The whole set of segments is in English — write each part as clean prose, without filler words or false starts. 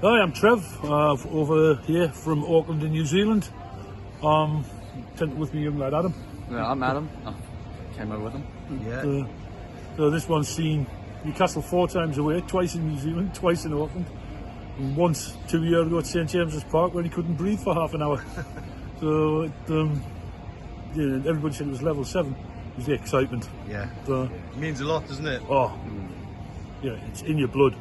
Hi, I'm Trev, over here from Auckland in New Zealand. Tent with me young lad Adam. Yeah, I'm Adam. I came over with him. Yeah. So this one's seen Newcastle 4 times away, twice in New Zealand, twice in Auckland, and once 2 years ago at St James's Park when he couldn't breathe for half an hour. So yeah, everybody said it was level 7. It was the excitement. Yeah. It means a lot, doesn't it? Oh, yeah, it's in your blood.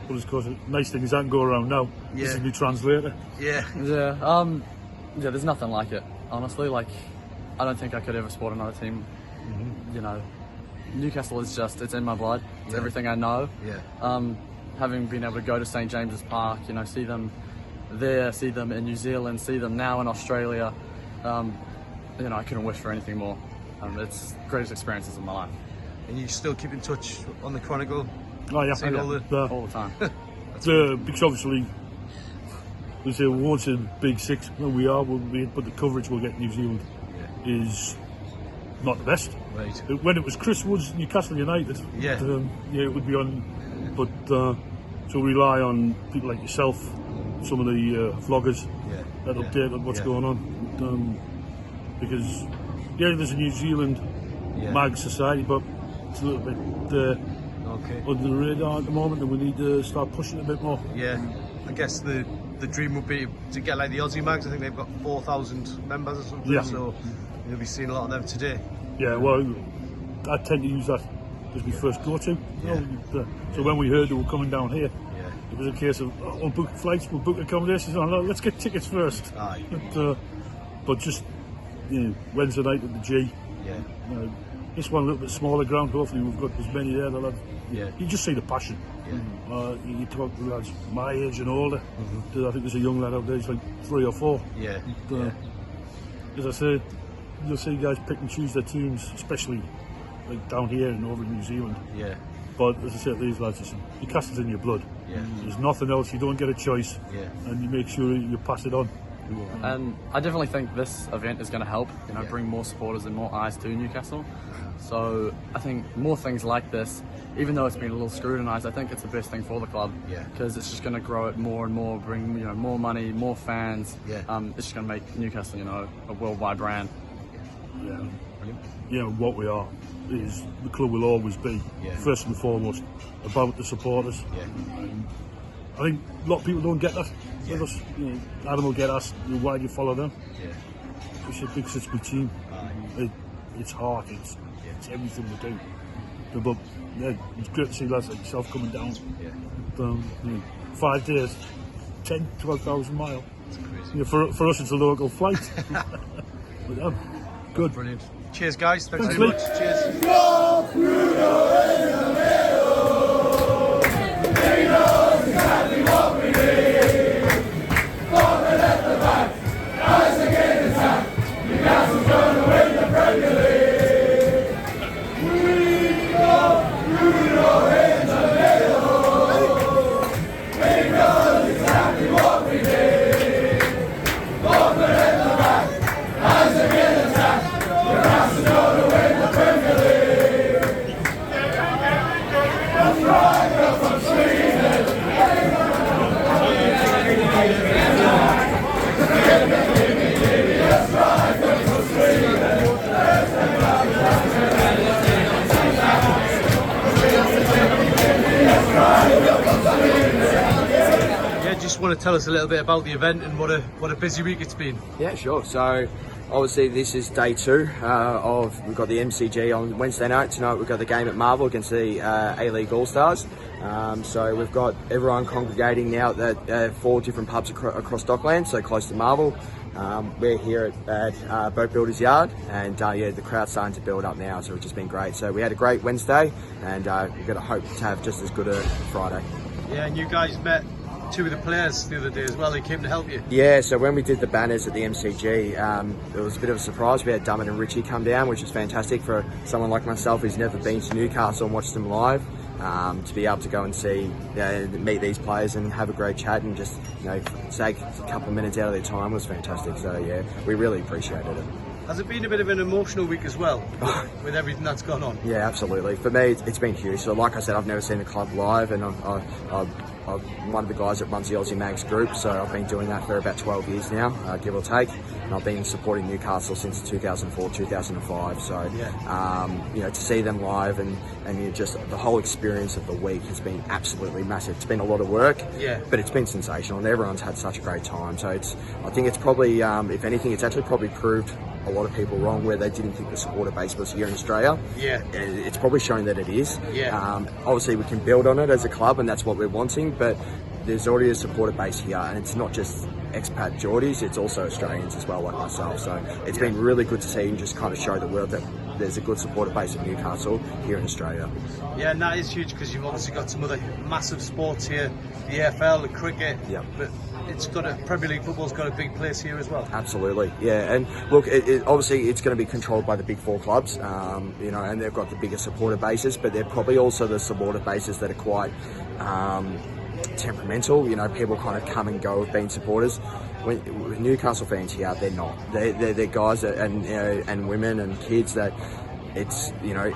But of course, the nice thing is I can go around now. Yeah. This is my translator. Yeah. Yeah. Yeah. There's nothing like it. Honestly, like, I don't think I could ever support another team. You know, Newcastle is just—it's in my blood. It's everything I know. Yeah. Having been able to go to St James's Park, you know, see them there, see them in New Zealand, see them now in Australia. You know, I couldn't wish for anything more. It's the greatest experiences of my life. And you still keep in touch on the Chronicle? Oh yeah, Seeing all all the time. Because obviously, we say we won't say big 6. No, we are. But the coverage we'll get in New Zealand is not the best. Right. When it was Chris Wood's Newcastle United, Yeah. It would be on. But so we rely on people like yourself, some of the vloggers that update on what's going on. Because there's a New Zealand mag society, but it's a little bit under the radar at the moment, and we need to start pushing it a bit more. Yeah. I guess the dream would be to get like the Aussie mags. I think they've got 4,000 members or something. Yeah. So you'll be seeing a lot of them today. Yeah, well, I tend to use that as my first go-to. So when we heard they were coming down here, it was a case of we'll book flights, we'll book accommodations. Let's get tickets first. Aye. But just Wednesday night at the G. Yeah. This one a little bit smaller ground. Hopefully we've got as many there. You just see the passion. Yeah. You talk to lads my age and older. I think there's a young lad out there. He's like 3 or 4. Yeah. As I say, you'll see guys pick and choose their teams, especially like down here and over in New Zealand. Yeah. But as I said, these lads, Newcastle's in your blood. Yeah. There's nothing else. You don't get a choice. Yeah. And you make sure you pass it on. And I definitely think this event is going to help, bring more supporters and more eyes to Newcastle. So I think more things like this, even though it's been a little scrutinised, I think it's the best thing for the club. Because it's just going to grow it more and more, bring more money, more fans. It's just going to make Newcastle, a worldwide brand. What we are is the club will always be first and foremost about the supporters. And I think a lot of people don't get that with us. Adam will get asked, why do you follow them? We said because it's my team. It's heart, it's everything we do. But it's great to see lads like yourself coming down. 5 days, 12,000 miles. For us it's a local flight. But, good. Brilliant. Cheers, guys. Thanks Thanks, very Lee. much. Cheers. Just want to tell us a little bit about the event and what a busy week it's been. Yeah, sure. So obviously this is day 2 we've got the MCG on Wednesday night. Tonight we've got the game at Marvel against the A-League All-Stars. So we've got everyone congregating now at 4 different pubs across Dockland, so close to Marvel. We're here at Boat Builders Yard, and the crowd's starting to build up now, so it's just been great. So we had a great Wednesday, and we've got to hope to have just as good a Friday. Yeah, and you guys met 2 of the players the other day as well. They came to help you. Yeah, so when we did the banners at the MCG, it was a bit of a surprise. We had Dummett and Richie come down, which is fantastic for someone like myself who's never been to Newcastle and watched them live. To be able to go and see, meet these players and have a great chat and just, take a couple of minutes out of their time was fantastic. So yeah, we really appreciated it. Has it been a bit of an emotional week as well, with everything that's gone on? Yeah, absolutely. For me, it's been huge. So like I said, I've never seen the club live, and I'm one of the guys that runs the Aussie Mags group, so I've been doing that for about 12 years now, give or take. And I've been supporting Newcastle since 2004, 2005. So, you know, to see them live and you know, just the whole experience of the week has been absolutely massive. It's been a lot of work, but it's been sensational, and everyone's had such a great time. So I think it's probably, if anything, it's actually probably proved a lot of people wrong where they didn't think the supporter base was here in Australia. It's probably showing that it is. Obviously we can build on it as a club, and that's what we're wanting, but there's already a supporter base here, and it's not just expat Geordies, it's also Australians as well, like myself. So it's been really good to see and just kind of show the world that there's a good supporter base of Newcastle here in Australia. Yeah, and that is huge, because you've obviously got some other massive sports here, the AFL, the cricket, but Premier League football's got a big place here as well. Absolutely, yeah. And look, obviously it's going to be controlled by the big four clubs, you know, and they've got the bigger supporter bases, but they're probably also the supporter bases that are quite temperamental. You know, people kind of come and go of being supporters. When Newcastle fans here, they're not. They're guys that, and you know, and women and kids that. It's, you know,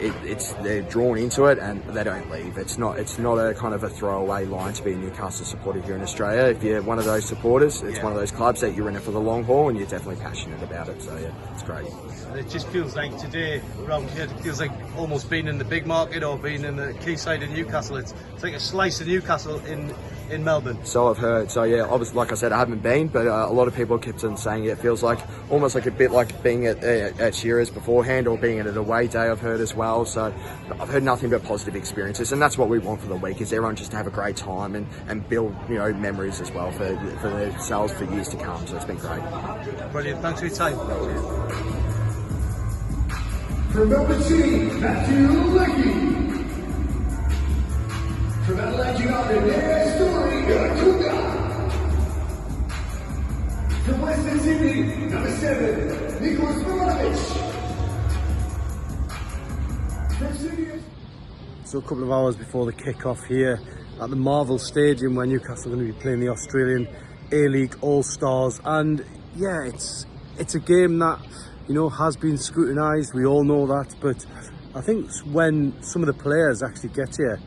they're drawn into it and they don't leave. It's not a kind of a throwaway line to be a Newcastle supporter here in Australia. If you're one of those supporters, it's one of those clubs that you're in it for the long haul and you're definitely passionate about it. So yeah, it's great. And it just feels like today around here, it feels like almost being in the big market or being in the quayside of Newcastle. It's like a slice of Newcastle in Melbourne. So I've heard. So yeah, obviously, like I said, I haven't been, but a lot of people kept on saying it feels like almost like a bit like being at Shearer's beforehand or being at an away day. I've heard as well. So I've heard nothing but positive experiences, and that's what we want for the week, is everyone just to have a great time and build, you know, memories as well for themselves for years to come. So it's been great. Brilliant. Thanks for your time. From Melbourne City, Matthew Leckie. From Adelaide United, their story, Toon. From Western Sydney, number 7, Nicholas Milanovich. From Sydney. So a couple of hours before the kick-off here at the Marvel Stadium, where Newcastle are going to be playing the Australian A-League All-Stars, and yeah, it's a game that, you know, has been scrutinised. We all know that, but I think when some of the players actually get here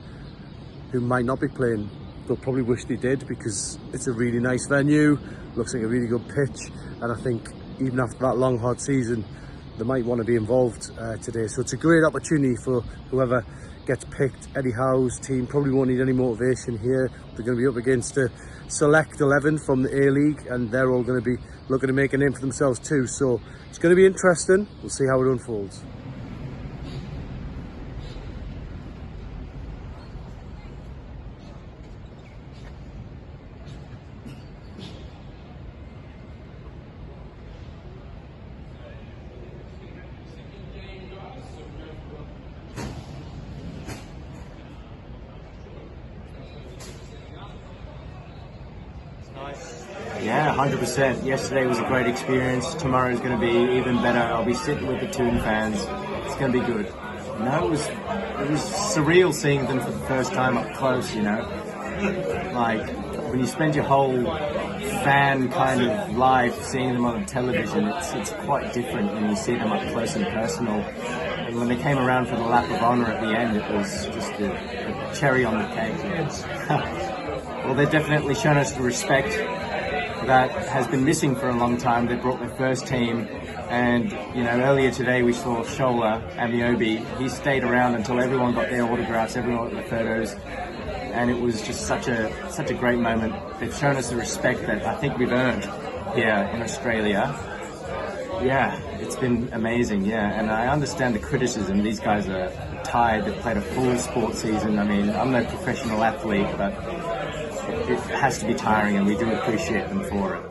who might not be playing, they'll probably wish they did, because it's a really nice venue, looks like a really good pitch, and I think even after that long hard season they might want to be involved today. So it's a great opportunity for whoever gets picked. Eddie Howe's team probably won't need any motivation here. They're going to be up against a select 11 from the A-League, and they're all going to be looking to make a name for themselves too. So it's going to be interesting. We'll see how it unfolds. Yeah, 100%. Yesterday was a great experience. Tomorrow is going to be even better. I'll be sitting with the Toon fans. It's going to be good. You know, it was surreal seeing them for the first time up close, you know. Like, when you spend your whole fan kind of life seeing them on the television, it's quite different when you see them up close and personal. And when they came around for the lap of honour at the end, it was just a cherry on the cake. Well, they've definitely shown us the respect that has been missing for a long time. They brought their first team, and you know, earlier today we saw Shola Amiobi. He stayed around until everyone got their autographs, everyone got their photos, and it was just such a great moment. They've shown us the respect that I think we've earned here in Australia. Yeah, it's been amazing. Yeah, and I understand the criticism. These guys are tired. They've played a full sports season. I mean, I'm no professional athlete, but it has to be tiring, and we do appreciate them for it.